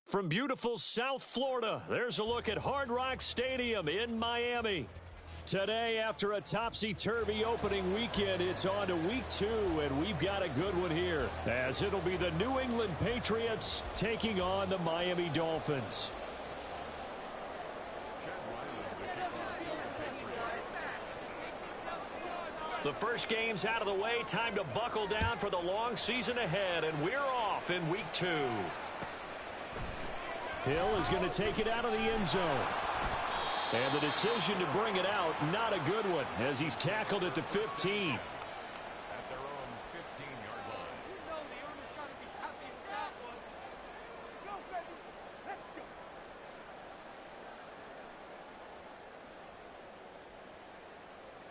From beautiful South Florida, there's a look at Hard Rock Stadium in Miami. Today, after a topsy-turvy opening weekend, it's on to week 2, and we've got a good one here, as it'll be the New England Patriots taking on the Miami Dolphins. The first game's out of the way. Time to buckle down for the long season ahead, and we're off in week 2. Hill is going to take it out of the end zone. And the decision to bring it out, not a good one, as he's tackled at the 15. At their own 15-yard line. You know the owner's got to be happy with that one. Go, baby. Let's go.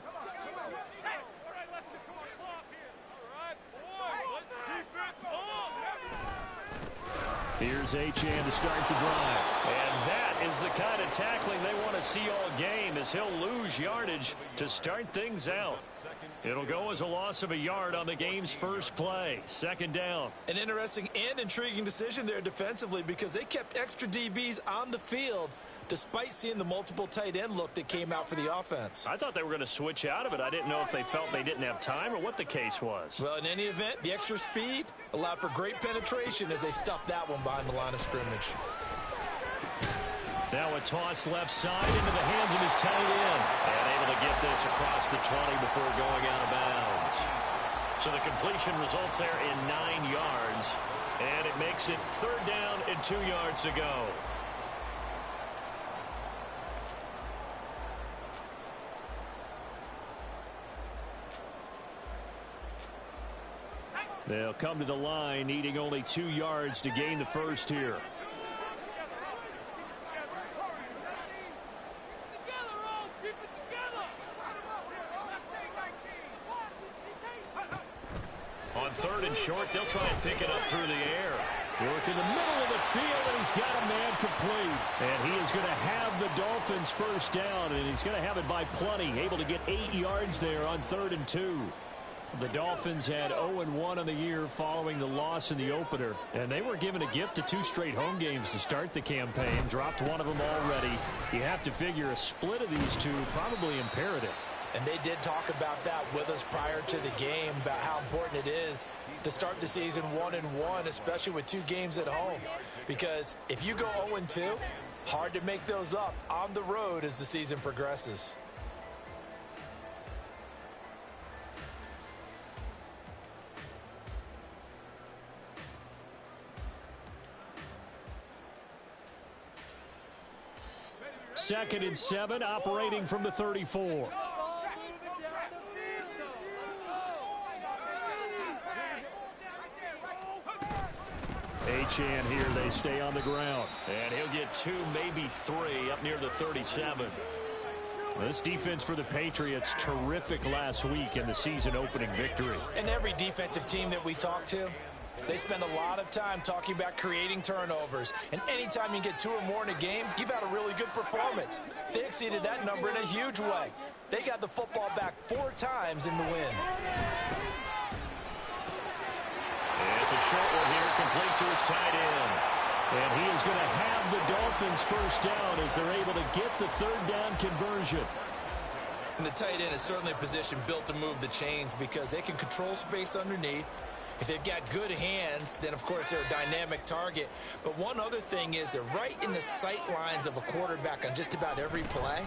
Come on, come on. Hey. All right, let's get come on clock here. All right, boys, let's keep it on. Here's Achane to start the drive. And that is the kind of tackling they want to see all game, as he'll lose yardage to start things out. It'll go as a loss of a yard on the game's first play. Second down. An interesting and intriguing decision there defensively, because they kept extra DBs on the field despite seeing the multiple tight end look that came out for the offense. I thought they were going to switch out of it. I didn't know if they felt they didn't have time or what the case was. Well, in any event, the extra speed allowed for great penetration as they stuffed that one behind the line of scrimmage. Now a toss left side into the hands of his tight end. And able to get this across the 20 before going out of bounds. So the completion results there in 9 yards. And it makes it third down and 2 yards to go. They'll come to the line, needing only 2 yards to gain the first here. On third and short, they'll try and pick it up through the air. Work in the middle of the field, and he's got a man complete. And he is going to have the Dolphins first down, and he's going to have it by plenty. Able to get 8 yards there on 3rd and 2. The Dolphins had 0-1 on the year following the loss in the opener, and they were given a gift of 2 straight home games to start the campaign. Dropped one of them already. You have to figure a split of these two probably imperative. And they did talk about that with us prior to the game, about how important it is to start the season 1-1, especially with 2 games at home. Because if you go 0-2, hard to make those up on the road as the season progresses. Second and 7, operating from the 34. Achane here, they stay on the ground. And he'll get 2, maybe 3 up near the 37. This defense for the Patriots, terrific last week in the season-opening victory. And every defensive team that we talk to, they spend a lot of time talking about creating turnovers. And anytime you get 2 or more in a game, you've had a really good performance. They exceeded that number in a huge way. They got the football back 4 times in the win. It's a short one here, complete to his tight end. And he is going to have the Dolphins first down as they're able to get the 3rd down conversion. And the tight end is certainly a position built to move the chains, because they can control space underneath. If they've got good hands, then of course they're a dynamic target. But one other thing is they're right in the sight lines of a quarterback on just about every play.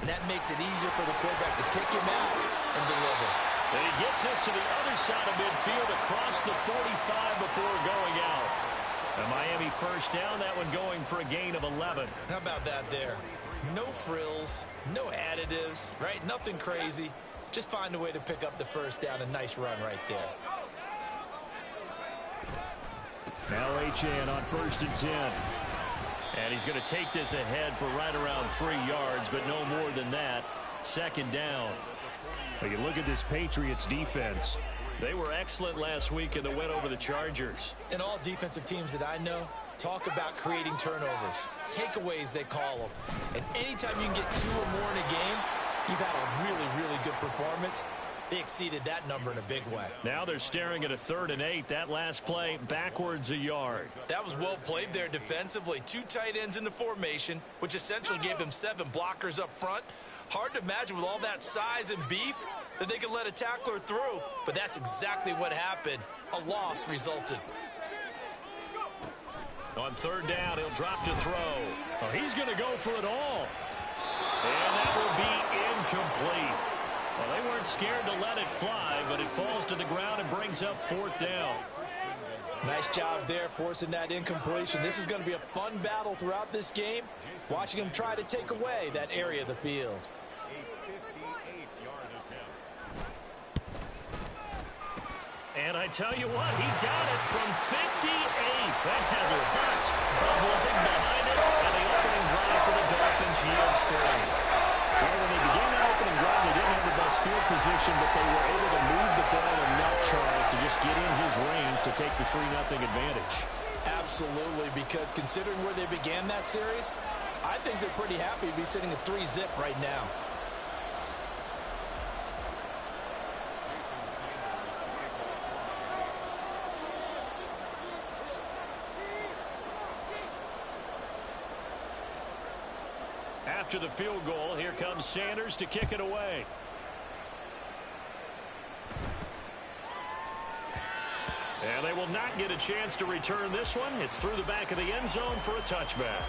And that makes it easier for the quarterback to pick him out and deliver. And he gets us to the other side of midfield across the 45 before going out. A Miami first down, that one going for a gain of 11. How about that there? No frills, no additives, right? Nothing crazy. Just find a way to pick up the first down. A nice run right there. Now Achane on 1st and 10. And he's going to take this ahead for right around 3 yards, but no more than that. Second down. Well, you look at this Patriots defense. They were excellent last week in the win over the Chargers. And all defensive teams that I know talk about creating turnovers. Takeaways, they call them. And anytime you can get 2 or more in a game, you've had a really, really good performance. They exceeded that number in a big way. Now they're staring at a 3rd and 8. That last play backwards a yard. That was well played there defensively. 2 tight ends in the formation, which essentially gave them 7 blockers up front. Hard to imagine with all that size and beef that they could let a tackler through, but that's exactly what happened. A loss resulted. On 3rd down, he'll drop to throw. Oh, he's going to go for it all. And that will be incomplete. Well, they weren't scared to let it fly, but it falls to the ground and brings up 4th down. Nice job there forcing that incompletion. This is going to be a fun battle throughout this game, watching them try to take away that area of the field. And I tell you what, he got it from 58. That had lots of leg behind it, and the opening drive for the Dolphins yields 3. Well, when they began that opening drive, they didn't have the best field position, but they were able to move the ball enough, Charles, to just get in his range to take the 3-0 advantage. Absolutely, because considering where they began that series, I think they're pretty happy to be sitting at 3-zip right now. After the field goal, here comes Sanders to kick it away. And they will not get a chance to return this one. It's through the back of the end zone for a touchback.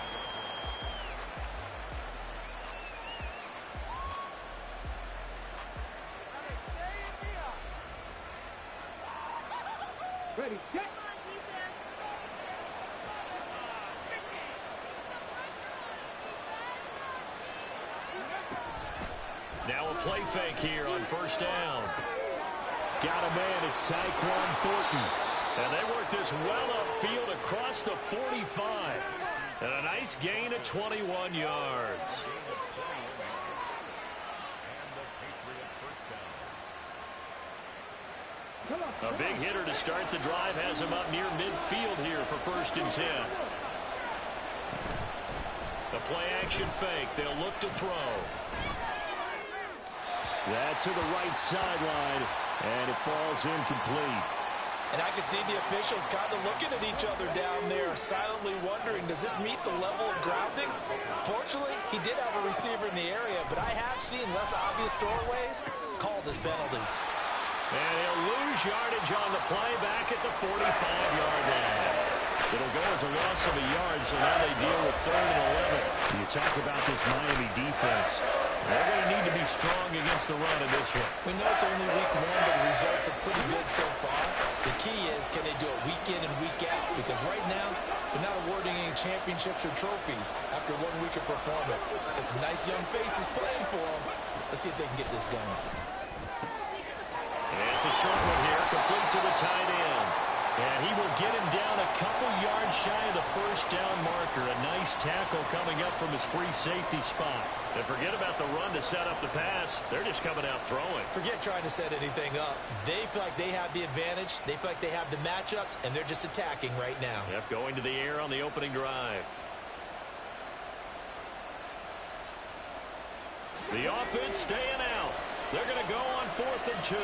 Ready, set. Now a play fake here on 1st down. Got a man, it's Tyquan Thornton. And they work this well upfield across the 45. And a nice gain of 21 yards. A big hitter to start the drive has him up near midfield here for 1st and 10. The play action fake. They'll look to throw. That's to the right sideline, and it falls incomplete. And I could see the officials kind of looking at each other down there, silently wondering, does this meet the level of grounding? Fortunately, he did have a receiver in the area, but I have seen less obvious throwaways called as penalties. And he'll lose yardage on the play back at the 45-yard line. It'll go as a loss of a yard, so now they deal with 3rd and 11. You talk about this Miami defense. They're going to need to be strong against the run in this one. We know it's only week 1, but the results are pretty good so far. The key is, can they do it week in and week out? Because right now, they're not awarding any championships or trophies after 1 week of performance. Got some nice young faces playing for them. Let's see if they can get this going. And it's a short one here, complete to the tight end. And he will get him down a couple yards shy of the 1st down marker. A nice tackle coming up from his free safety spot. And forget about the run to set up the pass. They're just coming out throwing. Forget trying to set anything up. They feel like they have the advantage. They feel like they have the matchups, and they're just attacking right now. Yep, going to the air on the opening drive. The offense staying out. They're going to go on 4th and 2.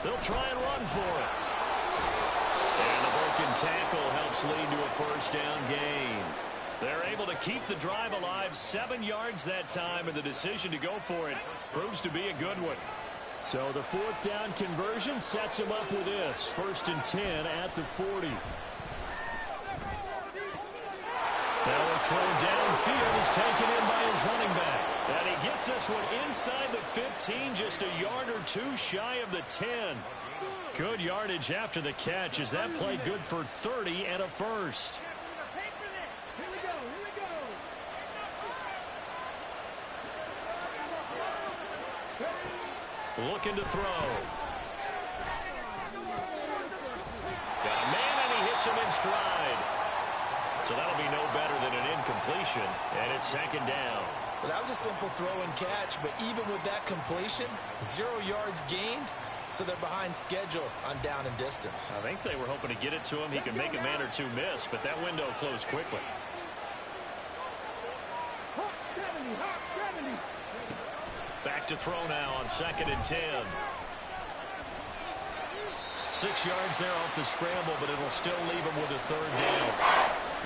They'll try and run for it. And the broken tackle helps lead to a 1st down gain. They're able to keep the drive alive, 7 yards that time, and the decision to go for it proves to be a good one. So the 4th down conversion sets him up with this. 1st and 10 at the 40. Now a throw downfield is taken in by his running back. And he gets this one inside the 15, just a yard or 2 shy of the 10. Good yardage after the catch as that played good for 30 and a 1st. Looking to throw. Got a man and he hits him in stride. So that'll be no better than an incompletion, and it's 2nd down. Well, that was a simple throw and catch, but even with that completion, 0 yards gained, so they're behind schedule on down and distance. I think they were hoping to get it to him. He could make a man or 2 miss, but that window closed quickly. to throw now on 2nd and 10. 6 yards there off the scramble, but it'll still leave him with a 3rd down.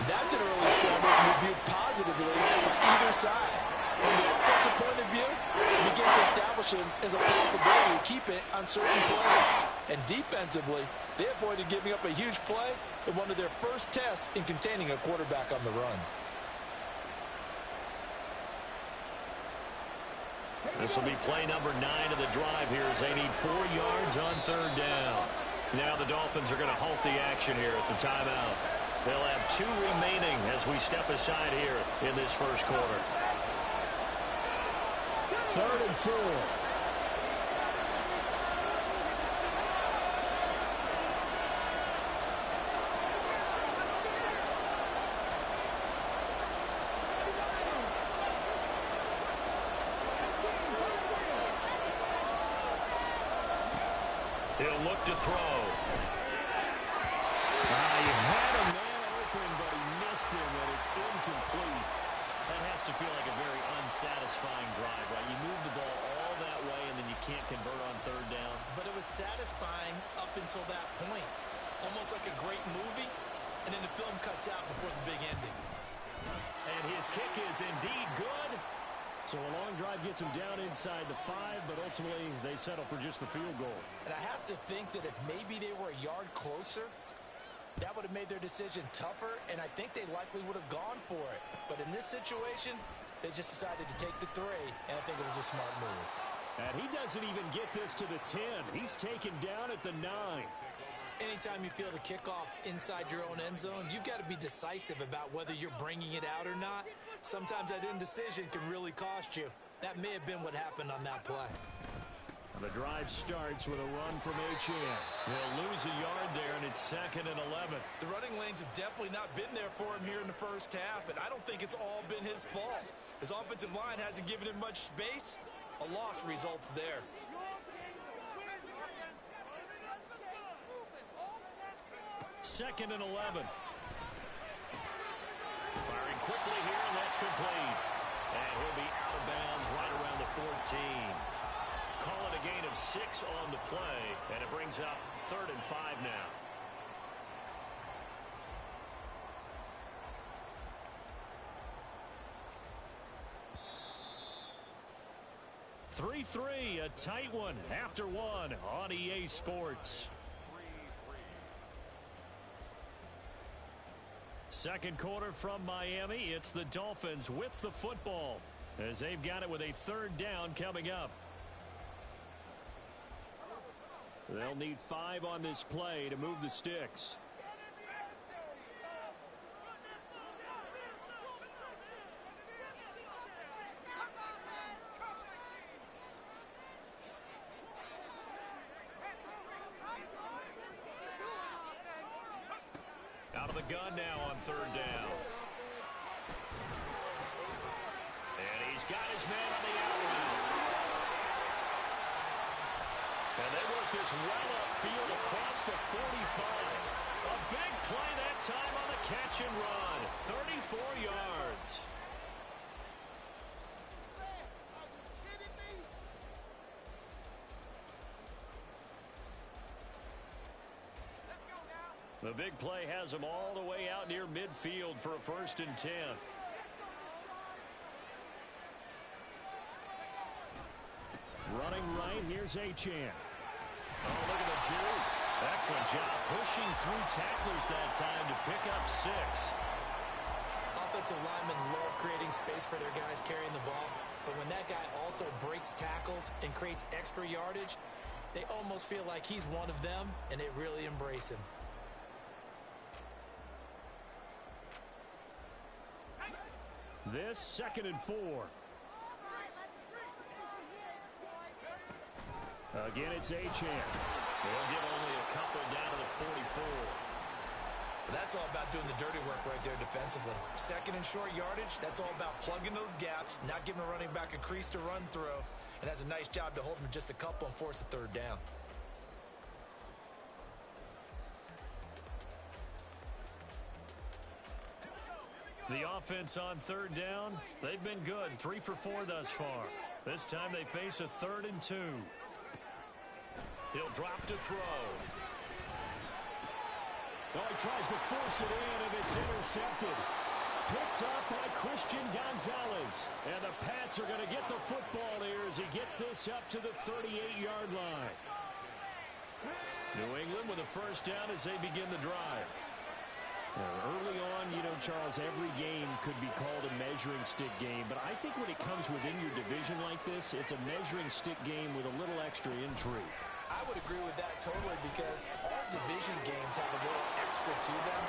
That's an early scramble to be viewed positively by either side. From the offensive point of view, it begins to establish him as a possibility to keep it on certain plays. And defensively, they avoided giving up a huge play in one of their first tests in containing a quarterback on the run. This will be play number 9 of the drive here as they need 4 yards on 3rd down. Now the Dolphins are going to halt the action here. It's a timeout. They'll have 2 remaining as we step aside here in this first quarter. 3rd and 4. He'll look to throw. He had a man open, but he missed him, and it's incomplete. That has to feel like a very unsatisfying drive, right? You move the ball all that way, and then you can't convert on 3rd down. But it was satisfying up until that point. Almost like a great movie, and then the film cuts out before the big ending. And his kick is indeed good. So a long drive gets him down inside the 5, but ultimately they settle for just the field goal. And I have to think that if maybe they were a yard closer, that would have made their decision tougher, and I think they likely would have gone for it. But in this situation, they just decided to take the 3, and I think it was a smart move. And he doesn't even get this to the 10. He's taken down at the 9. Anytime you feel the kickoff inside your own end zone, you've got to be decisive about whether you're bringing it out or not. Sometimes that indecision can really cost you. That may have been what happened on that play. The drive starts with a run from Achane. He'll lose a yard there, and it's 2nd and 11. The running lanes have definitely not been there for him here in the first half, and I don't think it's all been his fault. His offensive line hasn't given him much space. A loss results there. 2nd and 11. Firing quickly here, and that's complete. And he'll be out of bounds right around the 14. Call it a gain of 6 on the play, and it brings up 3rd and 5 now. (3-3), a tight one after 1 on EA Sports. Second quarter from Miami. It's the Dolphins with the football as they've got it with a 3rd down coming up. They'll need 5 on this play to move the sticks. Out of the gun now on 3rd down. And he's got his man on the out route. And they work this well upfield across the 45. A big play that time on the catch and run. 34 yards. The big play has him all the way out near midfield for a 1st and 10. Running right, here's Achane. Oh, look at the juke. Excellent job pushing through tacklers that time to pick up 6. Offensive linemen love creating space for their guys carrying the ball, but when that guy also breaks tackles and creates extra yardage, they almost feel like he's one of them, and they really embrace him. This 2nd and 4. Again, it's Achane. They'll get only a couple down to the 44. That's all about doing the dirty work right there defensively. 2nd and short yardage, that's all about plugging those gaps, not giving a running back a crease to run through, and has a nice job to hold him just a couple and force a 3rd down. The offense on 3rd down, they've been good. 3 for 4 thus far. This time they face a 3rd and 2. He'll drop to throw. Oh, he tries to force it in, and it's intercepted. Picked up by Christian Gonzalez. And the Pats are going to get the football here as he gets this up to the 38-yard line. New England with a first down as they begin the drive. Early on, you know, Charles, every game could be called a measuring stick game. But I think when it comes within your division like this, it's a measuring stick game with a little extra intrigue. I would agree with that totally because all division games have a little extra to them.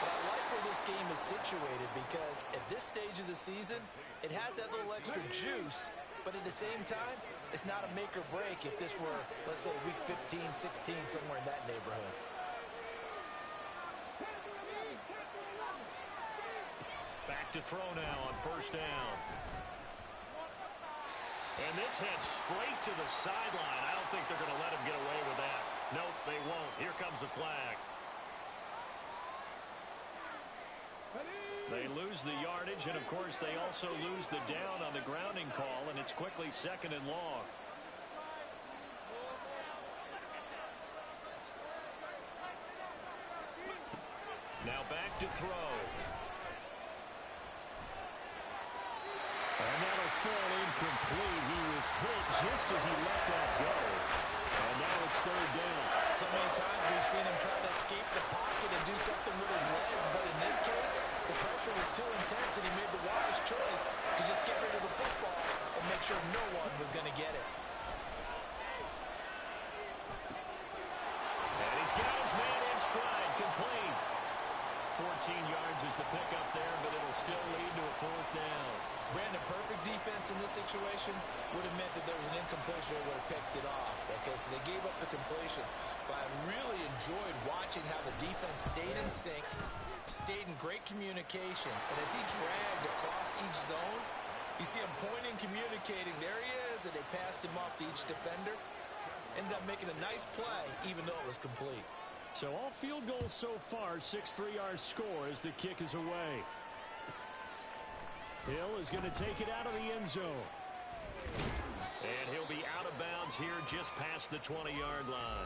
But I like where this game is situated because at this stage of the season, it has that little extra juice. But at the same time, it's not a make or break if this were, let's say, week 15, 16, somewhere in that neighborhood. Back to throw now on first down. And this heads straight to the sideline. I don't think they're going to let him get away with that. Nope, they won't. Here comes the flag. They lose the yardage, and of course they also lose the down on the grounding call, and it's quickly 2nd and long. Now back to throw. And that'll fall incomplete. He was hit just as he let that go. And now it's 3rd down. So many times we've seen him try to escape the pocket and do something with his legs, but in this case, the pressure was too intense and he made the wise choice to just get rid of the football and make sure no one was going to get it. And he's got his man in stride, complete. 14 yards is the pickup there, but it'll still lead to a 4th down. Brandon, perfect defense in this situation would have meant that there was an incompletion that would have picked it off. Okay, so they gave up the completion. But I really enjoyed watching how the defense stayed in sync, stayed in great communication. And as he dragged across each zone, you see him pointing, communicating. There he is, and they passed him off to each defender. Ended up making a nice play, even though it was complete. So all field goals so far, 6-3 our score as the kick is away. Hill is going to take it out of the end zone. And he'll be out of bounds here just past the 20-yard line.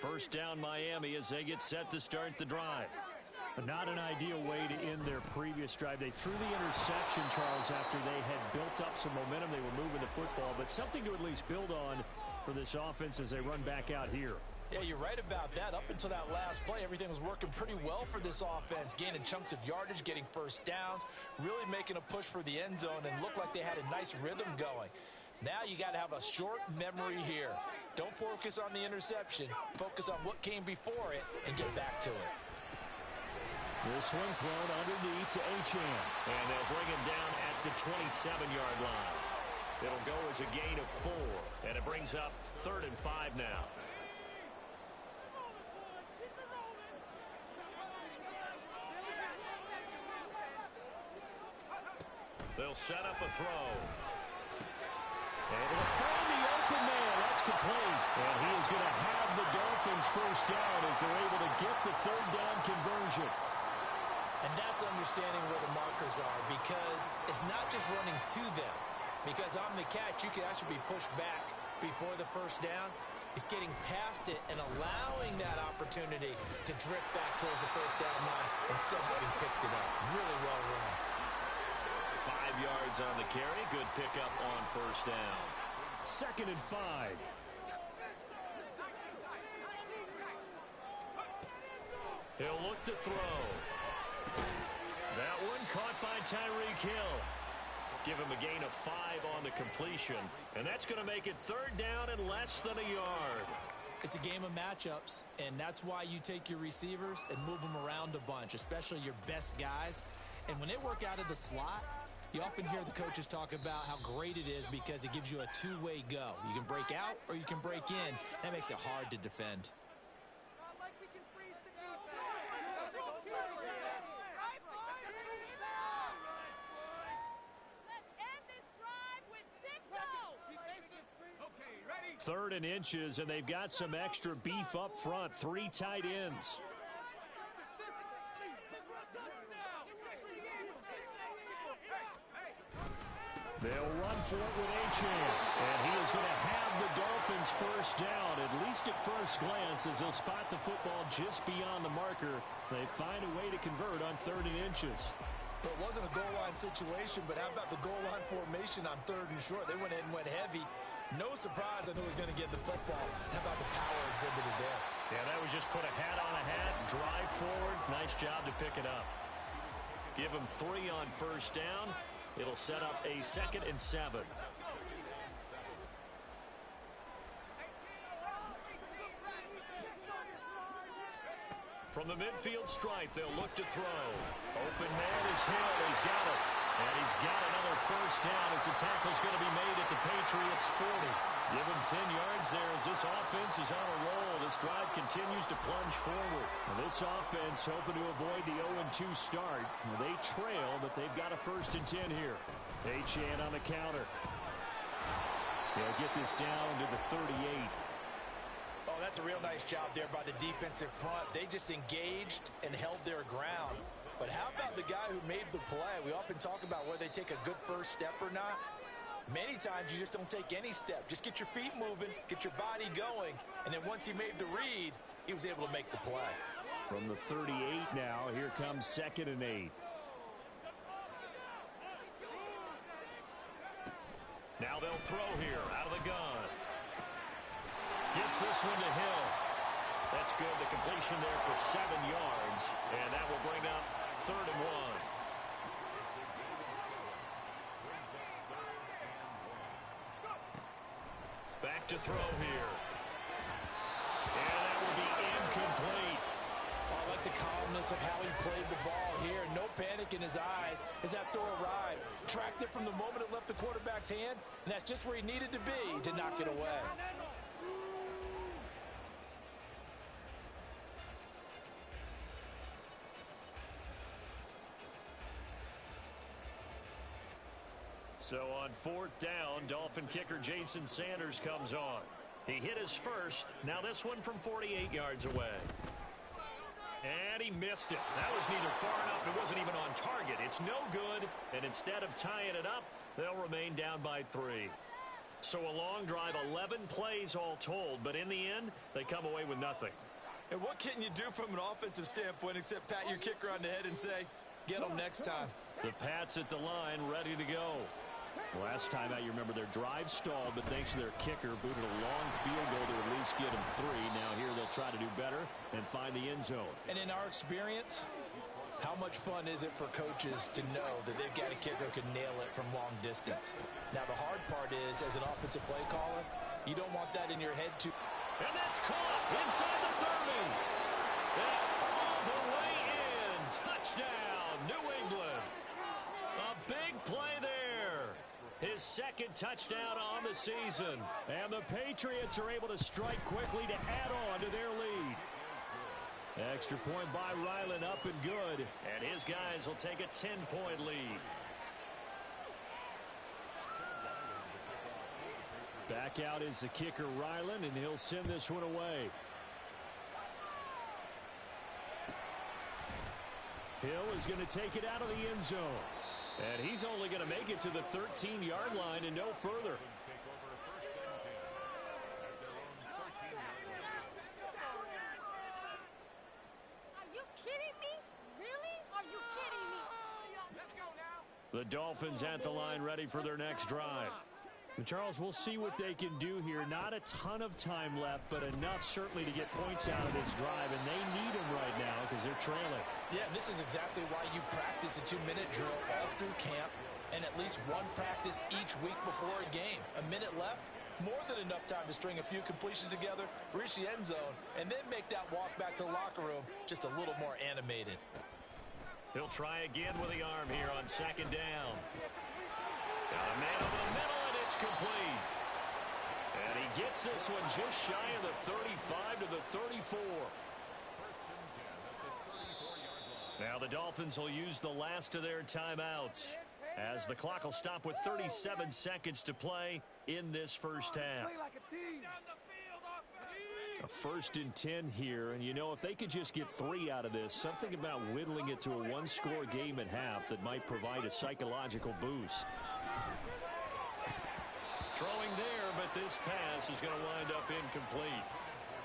First down Miami as they get set to start the drive. Not an ideal way to end their previous drive. They threw the interception, Charles, after they had built up some momentum. They were moving the football, but something to at least build on for this offense as they run back out here. Yeah, you're right about that. Up until that last play, everything was working pretty well for this offense, gaining chunks of yardage, getting first downs, really making a push for the end zone, and looked like they had a nice rhythm going. Now you got to have a short memory here. Don't focus on the interception. Focus on what came before it and get back to it. This one thrown underneath to Achane. And they'll bring him down at the 27-yard line. It'll go as a gain of 4. And it brings up 3rd and 5 now. They'll set up a throw. And it'll find the open man. That's complete. And he is going to have the Dolphins first down as they're able to get the 3rd down conversion. And that's understanding where the markers are, because it's not just running to them. Because on the catch, you can actually be pushed back before the first down. It's getting past it and allowing that opportunity to drift back towards the first down line and still having picked it up. Really well run. 5 yards on the carry. Good pickup on first down. 2nd and 5. He'll look to throw. That one caught by Tyreek Hill. Give him a gain of 5 on the completion. And that's going to make it 3rd down and less than a yard. It's a game of matchups, and that's why you take your receivers and move them around a bunch, especially your best guys. And when they work out of the slot, you often hear the coaches talk about how great it is because it gives you a two-way go. You can break out or you can break in. That makes it hard to defend. 3rd and inches, and they've got some extra beef up front. 3 tight ends. They'll run for it with Achane, and he is going to have the Dolphins first down, at least at first glance, as they'll spot the football just beyond the marker. They find a way to convert on 3rd and inches. Well, it wasn't a goal line situation, but how about the goal line formation on 3rd and short? They went in and went heavy. No surprise on who was going to get the football. How about the power exhibited there? Yeah, that was just put a hat on a hat, drive forward. Nice job to pick it up. Give him 3 on first down. It'll set up a 2nd and 7. From the midfield stripe, they'll look to throw. Open man is Hill. He's got it. And he's got another first down as the tackle's going to be made at the Patriots' 40. Give him 10 yards there as this offense is on a roll. This drive continues to plunge forward. Now this offense hoping to avoid the 0-2 start. Well, they trail, but they've got a 1st and 10 here. Achane on the counter. They'll get this down to the 38. Oh, that's a real nice job there by the defensive front. They just engaged and held their ground. But how about the guy who made the play? We often talk about whether they take a good first step or not. Many times you just don't take any step. Just get your feet moving, get your body going, and then once he made the read, he was able to make the play. From the 38 now, here comes 2nd and 8. Now they'll throw here out of the gun. Gets this one to Hill. That's good. The completion there for 7 yards, and that will bring up 3rd and 1. Back to throw here. And that will be incomplete. Oh, I like the calmness of how he played the ball here. No panic in his eyes as that throw arrived. Tracked it from the moment it left the quarterback's hand, and that's just where he needed to be to knock it away. So on 4th down, Dolphin kicker Jason Sanders comes on. He hit his first. Now this one from 48 yards away. And he missed it. That was neither far enough. It wasn't even on target. It's no good. And instead of tying it up, they'll remain down by 3. So a long drive, 11 plays all told. But in the end, they come away with nothing. And what can you do from an offensive standpoint except pat your kicker on the head and say, get him next time? The Pats at the line, ready to go. Last time out, you remember their drive stalled, but thanks to their kicker, booted a long field goal to at least get them 3. Now here they'll try to do better and find the end zone. And in our experience, how much fun is it for coaches to know that they've got a kicker who can nail it from long distance? Now the hard part is, as an offensive play caller, you don't want that in your head too. And that's caught inside the 30. And all the way in. Touchdown, New England. A big play there. His 2nd touchdown on the season. And the Patriots are able to strike quickly to add on to their lead. Extra point by Ryland, up and good. And his guys will take a 10-point lead. Back out is the kicker Ryland, and he'll send this one away. Hill is going to take it out of the end zone. And he's only going to make it to the 13-yard line and no further. Are you kidding me? Really? Are you kidding me? Let's go now. The Dolphins at the line, ready for their next drive. And Charles, we'll see what they can do here. Not a ton of time left, but enough certainly to get points out of this drive, and they need them right now because they're trailing. Yeah, this is exactly why you practice a 2-minute drill all through camp and at least one practice each week before a game. A minute left, more than enough time to string a few completions together, reach the end zone, and then make that walk back to the locker room just a little more animated. He'll try again with the arm here on 2nd down. Got a man over the middle, and it's complete. And he gets this one just shy of the 35 to the 34. Now the Dolphins will use the last of their timeouts. as the clock will stop with 37 seconds to play in this first half. A 1st and 10 here, and you know, if they could just get 3 out of this, something about whittling it to a one-score game at half that might provide a psychological boost. Throwing there, but this pass is going to wind up incomplete.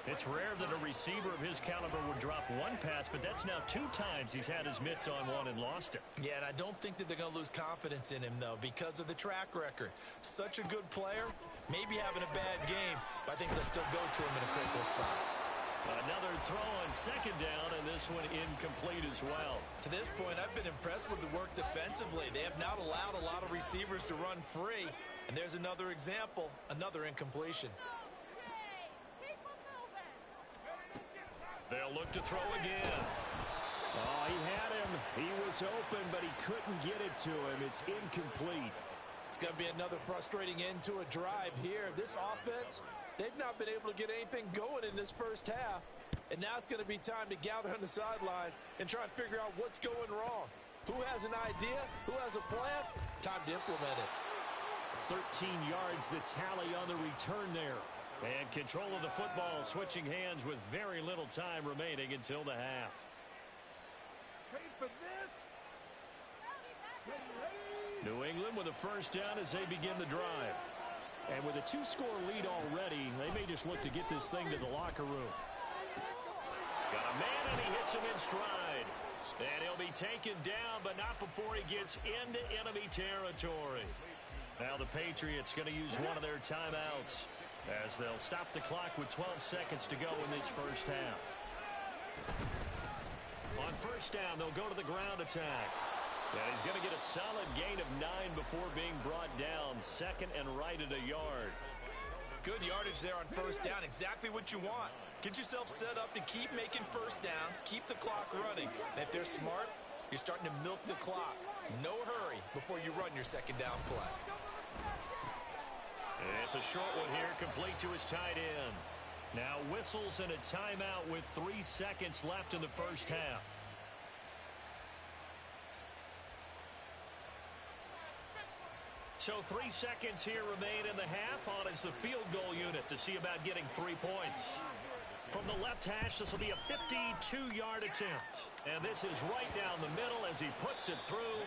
It's rare that a receiver of his caliber would drop one pass, but that's now 2 times he's had his mitts on one and lost it. Yeah, and I don't think that they're going to lose confidence in him, though, because of the track record. Such a good player, maybe having a bad game, but I think they'll still go to him in a critical spot. Another throw on 2nd down, and this one incomplete as well. To this point, I've been impressed with the work defensively. They have not allowed a lot of receivers to run free, and there's another example, another incompletion. They'll look to throw again. Oh, he had him. He was open, but he couldn't get it to him. It's incomplete. It's going to be another frustrating end to a drive here. This offense, they've not been able to get anything going in this first half. And now it's going to be time to gather on the sidelines and try and figure out what's going wrong. Who has an idea? Who has a plan? Time to implement it. 13 yards, the tally on the return there. And control of the football switching hands with very little time remaining until the half. Paid for this. New England with a 1st down as they begin the drive. And with a 2-score lead already, they may just look to get this thing to the locker room. Got a man, and he hits him in stride. And he'll be taken down, but not before he gets into enemy territory. Now the Patriots going to use one of their timeouts as they'll stop the clock with 12 seconds to go in this first half. On 1st down, they'll go to the ground attack. And he's going to get a solid gain of 9 before being brought down. 2nd and right at a yard. Good yardage there on 1st down. Exactly what you want. Get yourself set up to keep making 1st downs, keep the clock running. And if they're smart, you're starting to milk the clock. No hurry before you run your 2nd down play. It's a short one here, complete to his tight end. Now whistles and a timeout with 3 seconds left in the first half. So 3 seconds here remain in the half. On is the field goal unit to see about getting 3 points. From the left hash, this will be a 52-yard attempt. And this is right down the middle as he puts it through.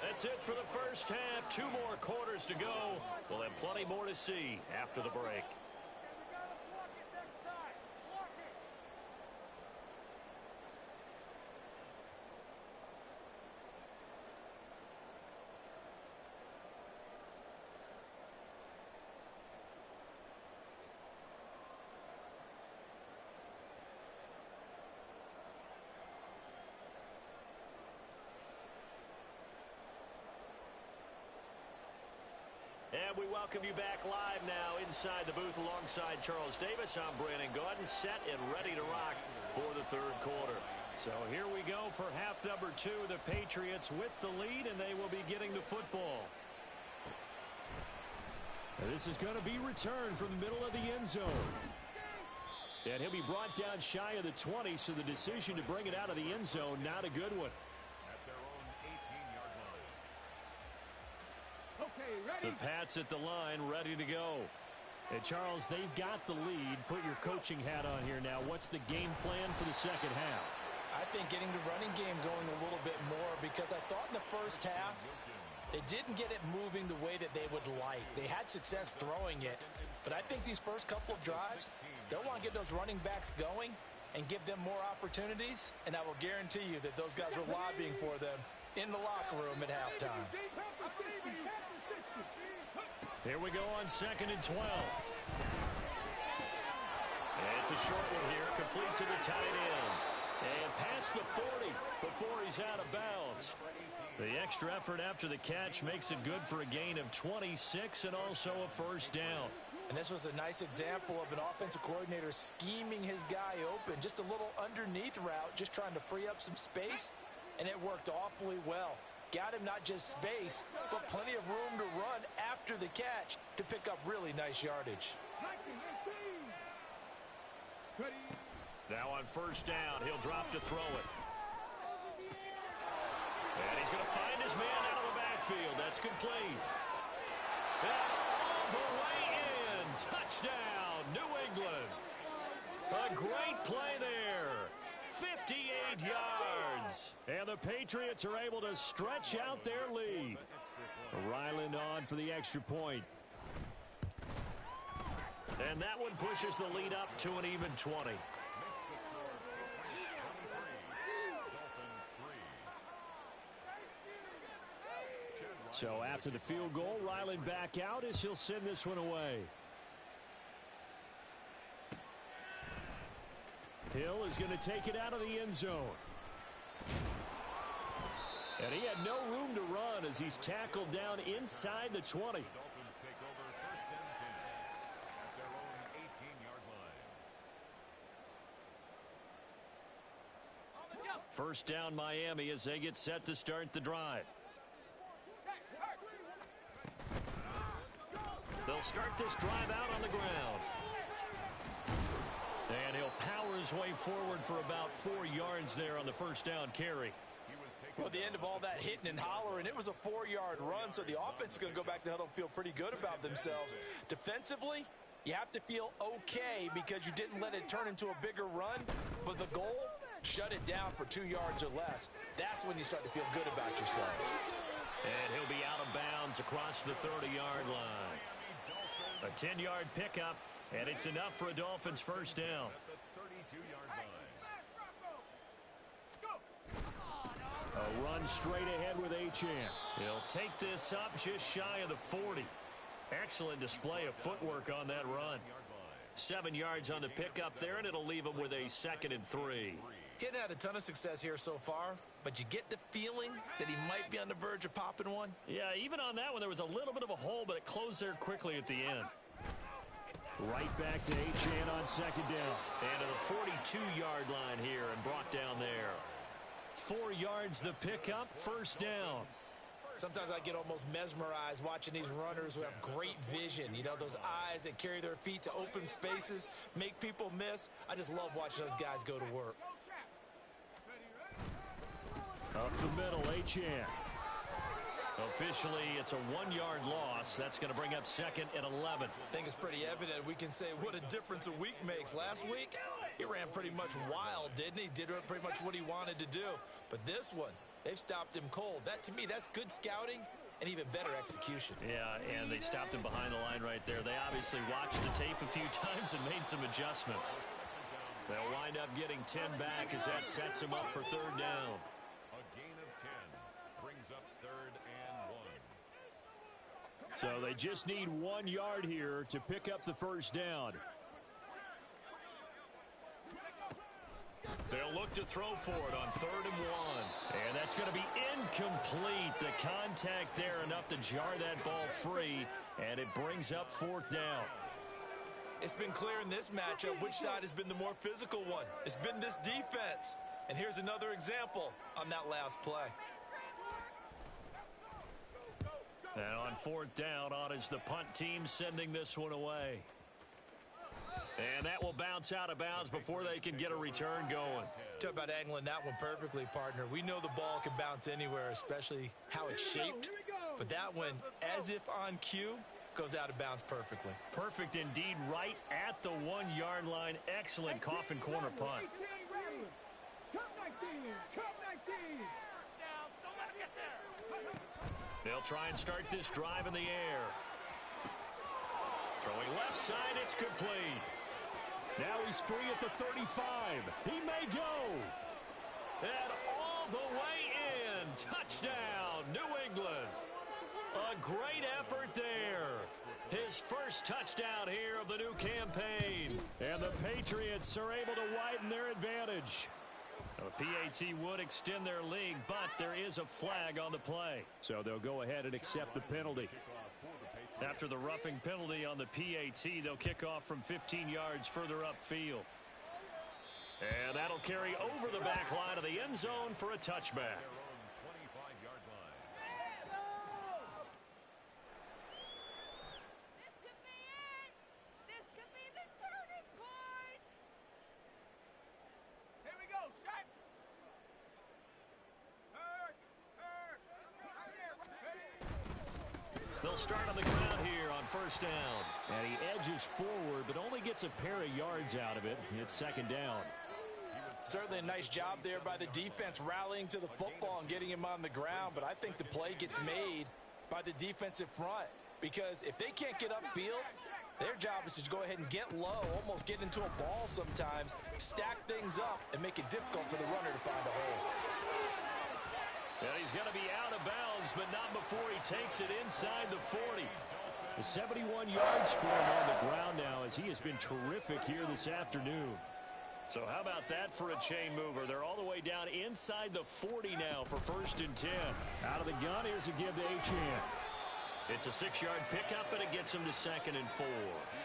That's it for the first half. 2 more quarters to go. We'll have plenty more to see after the break. And we welcome you back live now inside the booth alongside Charles Davis. I'm Brandon Gaudin, set and ready to rock for the 3rd quarter. So here we go for half number 2. The Patriots with the lead, and they will be getting the football. And this is going to be returned from the middle of the end zone. And he'll be brought down shy of the 20, so the decision to bring it out of the end zone, not a good one. The Pats at the line, ready to go. And Charles, they've got the lead. Put your coaching hat on here now. What's the game plan for the second half? I think getting the running game going a little bit more, because I thought in the first half they didn't get it moving the way that they would like. They had success throwing it, but I think these first couple of drives, they'll want to get those running backs going and give them more opportunities, and I will guarantee you that those guys were lobbying for them in the locker room at halftime. Here we go on 2nd and 12. And it's a short one here, complete to the tight end. And past the 40 before he's out of bounds. The extra effort after the catch makes it good for a gain of 26 and also a 1st down. And this was a nice example of an offensive coordinator scheming his guy open. Just a little underneath route, just trying to free up some space, and it worked awfully well. Got him not just space, but plenty of room to run after the catch to pick up really nice yardage. Now on 1st down, he'll drop to throw it. And he's going to find his man out of the backfield. backfield. That's complete. And all the way in. Touchdown, New England. A great play there. 58 yards. And the Patriots are able to stretch out their lead. Ryland on for the extra point. And that one pushes the lead up to an even 20. So after the field goal, Ryland back out as he'll send this one away. Hill is going to take it out of the end zone. And he had no room to run as he's tackled down inside the 20. The Dolphins take over 1st and 10 at their own 18-yard line. First down Miami as they get set to start the drive. They'll start this drive out on the ground. And he'll power his way forward for about 4 yards there on the first down carry. Well, at the end of all that hitting and hollering, it was a 4-yard run, so the offense is going to go back to the huddle and feel pretty good about themselves. Defensively, you have to feel okay because you didn't let it turn into a bigger run, but the goal, shut it down for 2 yards or less. That's when you start to feel good about yourselves. And he'll be out of bounds across the 30-yard line. A 10-yard pickup, and it's enough for a Dolphins first down. A run straight ahead with Achane. He'll take this up just shy of the 40. Excellent display of footwork on that run. 7 yards on the pickup there, and it'll leave him with a 2nd and 3. Getting had a ton of success here so far, but you get the feeling that he might be on the verge of popping one. Yeah, even on that one, there was a little bit of a hole, but it closed there quickly at the end. Right back to Achane on 2nd down. And to the 42-yard line here and brought down there. 4 yards the pickup, first down. Sometimes I get almost mesmerized watching these runners who have great vision. You know, those eyes that carry their feet to open spaces, make people miss. I just love watching those guys go to work. Up the middle, Achane. Officially, it's a 1-yard loss. That's going to bring up 2nd and 11. I think it's pretty evident. We can say what a difference a week makes. Last week, he ran pretty much wild, didn't he? Did pretty much what he wanted to do. But this one, they've stopped him cold. That, to me, that's good scouting and even better execution. Yeah, and they stopped him behind the line right there. They obviously watched the tape a few times and made some adjustments. They'll wind up getting 10 back as that sets him up for 3rd down. A gain of 10 brings up 3rd and 1. So they just need 1 yard here to pick up the first down. They'll look to throw for it on 3rd and 1. And that's going to be incomplete. The contact there enough to jar that ball free, and it brings up 4th down. It's been clear in this matchup which side has been the more physical one. It's been this defense. And here's another example on that last play. And on 4th down, on is the punt team sending this one away. And that will bounce out of bounds before they can get a return going. Talk about angling that one perfectly, partner. We know the ball can bounce anywhere, especially how it's shaped. But that one, as if on cue, goes out of bounds perfectly. Perfect indeed, right at the 1 yard line. Excellent coffin corner punt. They'll try and start this drive in the air. Throwing left side, it's complete. Now he's free at the 35. He may go. And all the way in. Touchdown, New England. A great effort there. His first touchdown here of the new campaign. And the Patriots are able to widen their advantage. The PAT would extend their lead, but there is a flag on the play. So they'll go ahead and accept the penalty. After the roughing penalty on the PAT, they'll kick off from 15 yards further upfield. And that'll carry over the back line of the end zone for a touchback. This could be it. This could be the turning point. Here we go, shot. Hurk. Right there. Ready. start on the ground here on first down. And he edges forward, but only gets a pair of yards out of it. It's second down. Certainly a nice job there by the defense rallying to the football and getting him on the ground, but I think the play gets made by the defensive front because if they can't get upfield, their job is to go ahead and get low, almost get into a ball sometimes, stack things up, and make it difficult for the runner to find a hole. And he's going to be out of bounds, but not before he takes it inside the 40. The 71 yards for him on the ground now as he has been terrific here this afternoon. So how about that for a chain mover? They're all the way down inside the 40 now for first and 10. Out of the gun, here's a give to Achane. It's a 6-yard pickup, and it gets him to second and 4.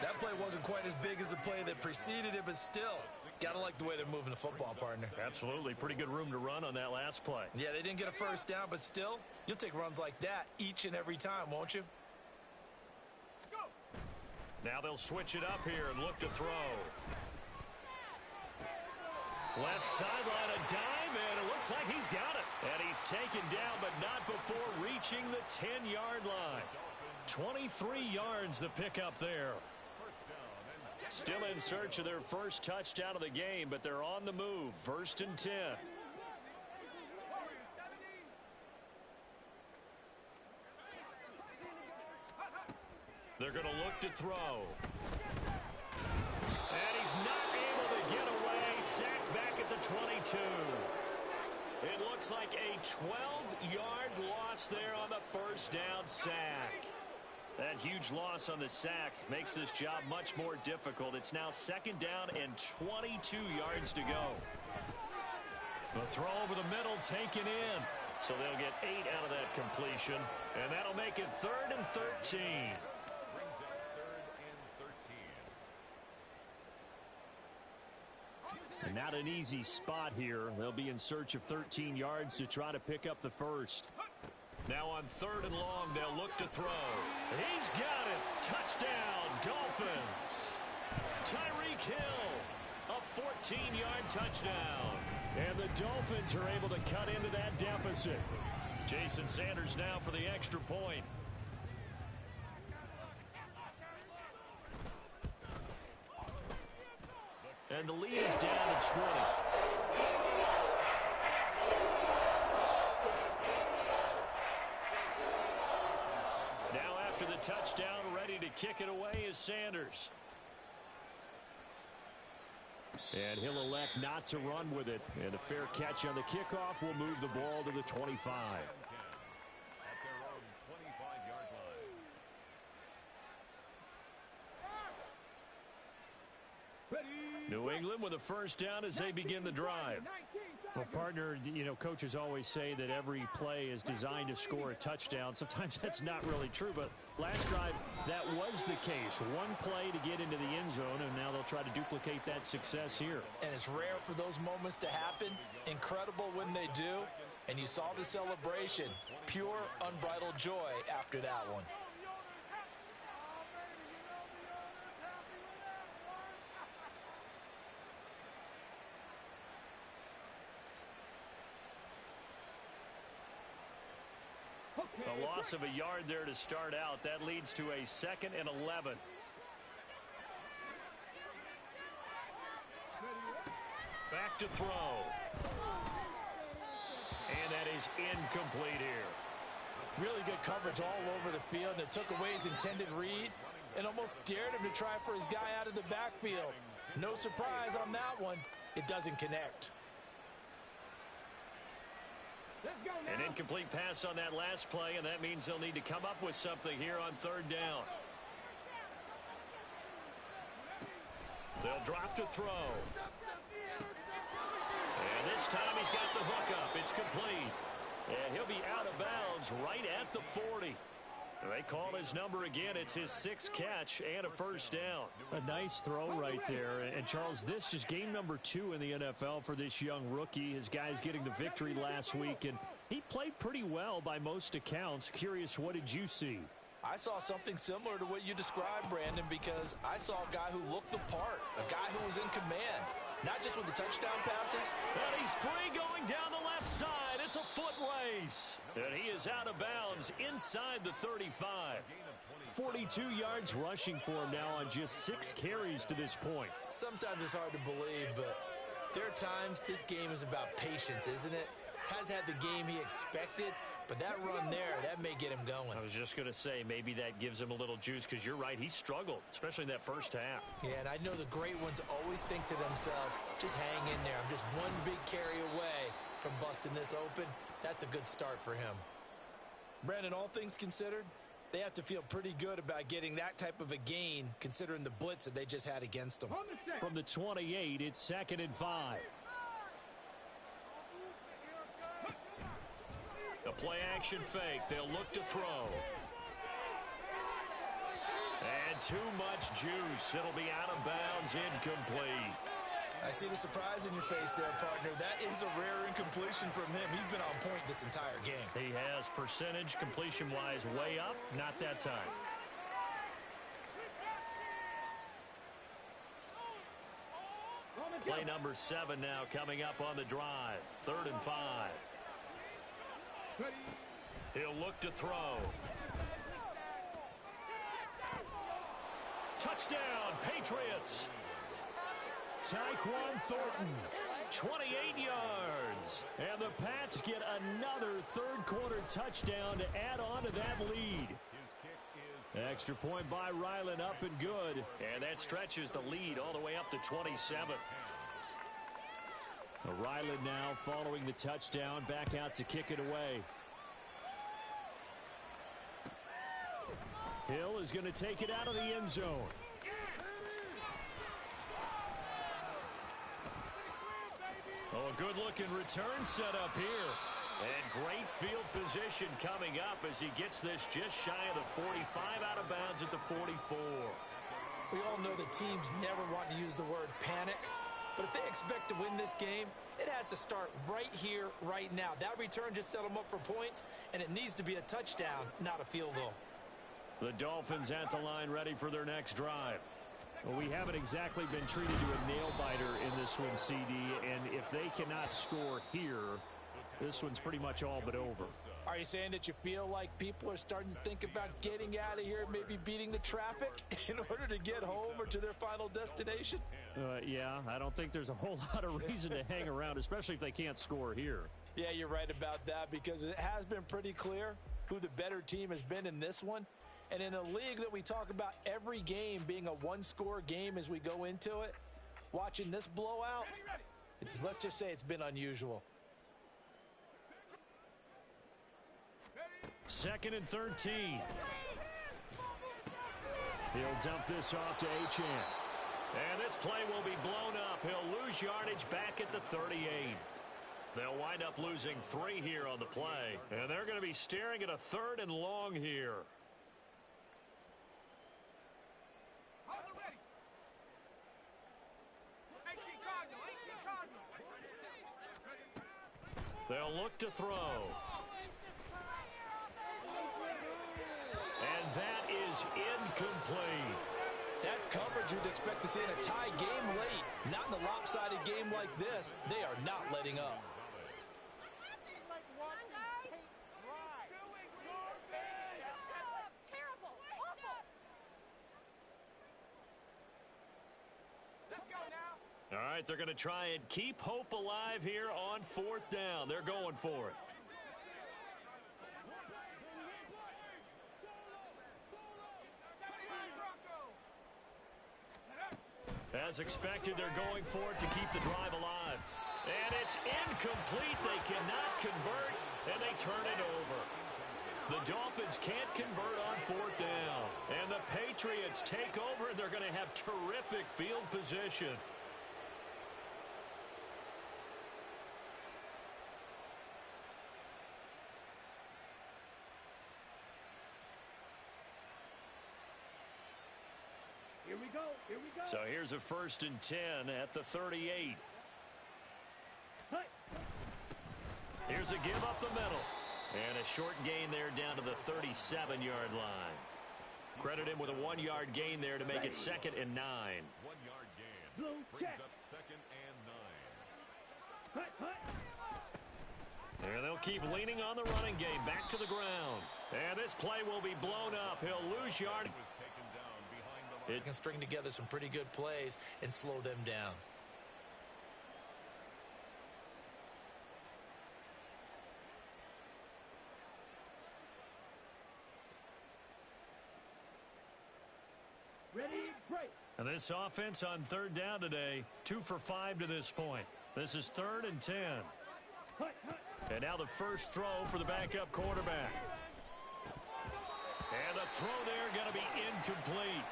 That play wasn't quite as big as the play that preceded it, but still, gotta like the way they're moving the football, partner. Absolutely. Pretty good room to run on that last play. Yeah, they didn't get a first down, but still, you'll take runs like that each and every time, won't you? Now they'll switch it up here and look to throw. Left sideline, a dive, and it looks like he's got it. And he's taken down, but not before reaching the 10-yard line. 23 yards the pickup there. Still in search of their first touchdown of the game, but they're on the move. First and 10. They're going to look to throw. And he's not able to get away. Sacked back at the 22. It looks like a 12-yard loss there on the first down sack. That huge loss on the sack makes this job much more difficult. It's now second down and 22 yards to go. The throw over the middle taken in. So they'll get 8 out of that completion. And that'll make it 3rd and 13. And not an easy spot here. They'll be in search of 13 yards to try to pick up the first. Now on 3rd and long, they'll look to throw. He's got it. Touchdown, Dolphins. Tyreek Hill, a 14-yard touchdown. And the Dolphins are able to cut into that deficit. Jason Sanders now for the extra point. And the lead is down to 20. Now after the touchdown, ready to kick it away is Sanders. And he'll elect not to run with it. And a fair catch on the kickoff will move the ball to the 25. New England with a first down as they begin the drive. Well, partner, you know, coaches always say that every play is designed to score a touchdown. Sometimes that's not really true, but last drive, that was the case. One play to get into the end zone, and now they'll try to duplicate that success here. And it's rare for those moments to happen. Incredible when they do. And you saw the celebration. Pure, unbridled joy after that one. A loss of a yard there to start out. That leads to a 2nd and 11. Back to throw. And that is incomplete here. Really good coverage all over the field, and it took away his intended read and almost dared him to try for his guy out of the backfield. No surprise on that one. It doesn't connect. An incomplete pass on that last play, and that means they'll need to come up with something here on 3rd down. They'll drop to throw. And this time he's got the hook up. It's complete. And he'll be out of bounds right at the 40. They call his number again. It's his 6th catch and a first down. A nice throw right there. And, Charles, this is game number 2 in the NFL for this young rookie. His guys getting the victory last week, and he played pretty well by most accounts. Curious, what did you see? I saw something similar to what you described, Brandon, because I saw a guy who looked the part, a guy who was in command. not just with the touchdown passes. And he's free going down the left side. It's a foot race. And he is out of bounds inside the 35. 42 yards rushing for him now on just 6 carries to this point. Sometimes it's hard to believe, but there are times this game is about patience, isn't it? Has had the game he expected, but that run there, that may get him going. I was just going to say, maybe that gives him a little juice, because you're right, he struggled, especially in that first half. Yeah, and I know the great ones always think to themselves, just hang in there. I'm just one big carry away from busting this open. That's a good start for him. Brandon, all things considered, they have to feel pretty good about getting that type of a gain, considering the blitz that they just had against them. From the 28, it's 2nd and 5. A play-action fake. They'll look to throw. And too much juice. It'll be out of bounds, incomplete. I see the surprise in your face there, partner. That is a rare incompletion from him. He's been on point this entire game. He has percentage completion-wise way up. Not that time. Play number 7 now coming up on the drive. 3rd and 5. He'll look to throw. Touchdown, Patriots. Tyquan Thornton, 28 yards. And the Pats get another third-quarter touchdown to add on to that lead. Extra point by Ryland, up and good. And that stretches the lead all the way up to 27. Ryland now following the touchdown, back out to kick it away. Hill is going to take it out of the end zone. Oh, a good-looking return set up here. And great field position coming up as he gets this just shy of the 45, out of bounds at the 44. We all know the teams never want to use the word panic, but if they expect to win this game, it has to start right here, right now. That return just set them up for points, and it needs to be a touchdown, not a field goal. The Dolphins at the line, ready for their next drive. Well, we haven't exactly been treated to a nail-biter in this one, CD, and if they cannot score here, this one's pretty much all but over. Are you saying that you feel like people are starting to think about getting out of here, maybe beating the traffic in order to get home or to their final destination? Yeah, I don't think there's a whole lot of reason to hang around, especially if they can't score here. Yeah, you're right about that, because it has been pretty clear who the better team has been in this one. And in a league that we talk about every game being a one-score game as we go into it, watching this blowout, let's just say it's been unusual. 2nd and 13. He'll dump this off to Achane. And this play will be blown up. He'll lose yardage back at the 38. They'll wind up losing 3 here on the play. And they're going to be staring at a 3rd and long here. They'll look to throw. And that is incomplete. That's coverage you'd expect to see in a tie game late. Not in a lopsided game like this. They are not letting up. All right, they're going to try and keep hope alive here on 4th down. They're going for it. As expected, they're going for it to keep the drive alive. And it's incomplete. They cannot convert, and they turn it over. The Dolphins can't convert on 4th down. And the Patriots take over, and they're going to have terrific field position. Here we go. Here we go. So here's a 1st and 10 at the 38. Here's a give up the middle. And a short gain there down to the 37-yard line. Credit him with a 1-yard gain there to make it 2nd and 9. 1-yard gain. Brings up 2nd and And they'll keep leaning on the running game. Back to the ground. And this play will be blown up. He'll lose yard. Was taken down behind the line. It can string together some pretty good plays and slow them down. And this offense on third down today, 2 for 5 to this point. This is 3rd and 10. And now the first throw for the backup quarterback. And the throw there going to be incomplete.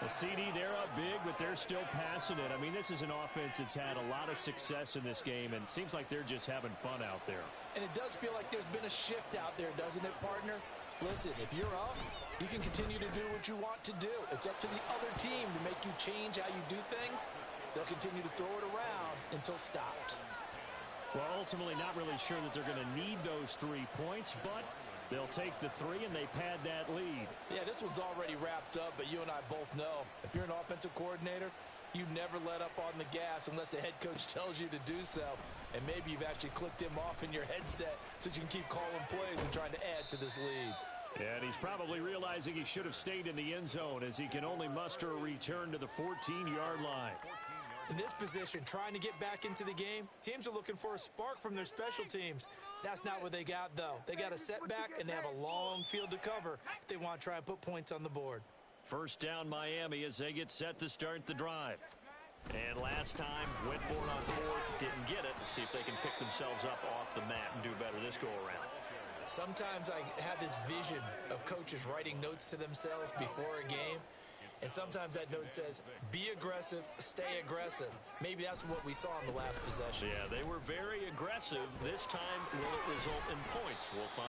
The CD, they're up big, but they're still passing it. I mean, this is an offense that's had a lot of success in this game, and it seems like they're just having fun out there. And it does feel like there's been a shift out there, doesn't it, partner? Listen, if you're up, you can continue to do what you want to do. It's up to the other team to make you change how you do things. They'll continue to throw it around until stopped. Well, ultimately not really sure that they're going to need those 3 points, but they'll take the 3 and they pad that lead. Yeah, this one's already wrapped up, but you and I both know if you're an offensive coordinator, you never let up on the gas unless the head coach tells you to do so. And maybe you've actually clicked him off in your headset so you can keep calling plays and trying to add to this lead. And he's probably realizing he should have stayed in the end zone as he can only muster a return to the 14-yard line. In this position, trying to get back into the game, teams are looking for a spark from their special teams. That's not what they got, though. They got a setback, and they have a long field to cover if they want to try and put points on the board. First down Miami as they get set to start the drive. And last time, went for it on 4th, didn't get it. We'll see if they can pick themselves up off the mat and do better this go-around. Sometimes I have this vision of coaches writing notes to themselves before a game. And sometimes that note says, be aggressive, stay aggressive. Maybe that's what we saw in the last possession. Yeah, they were very aggressive. This time, will it result in points? We'll find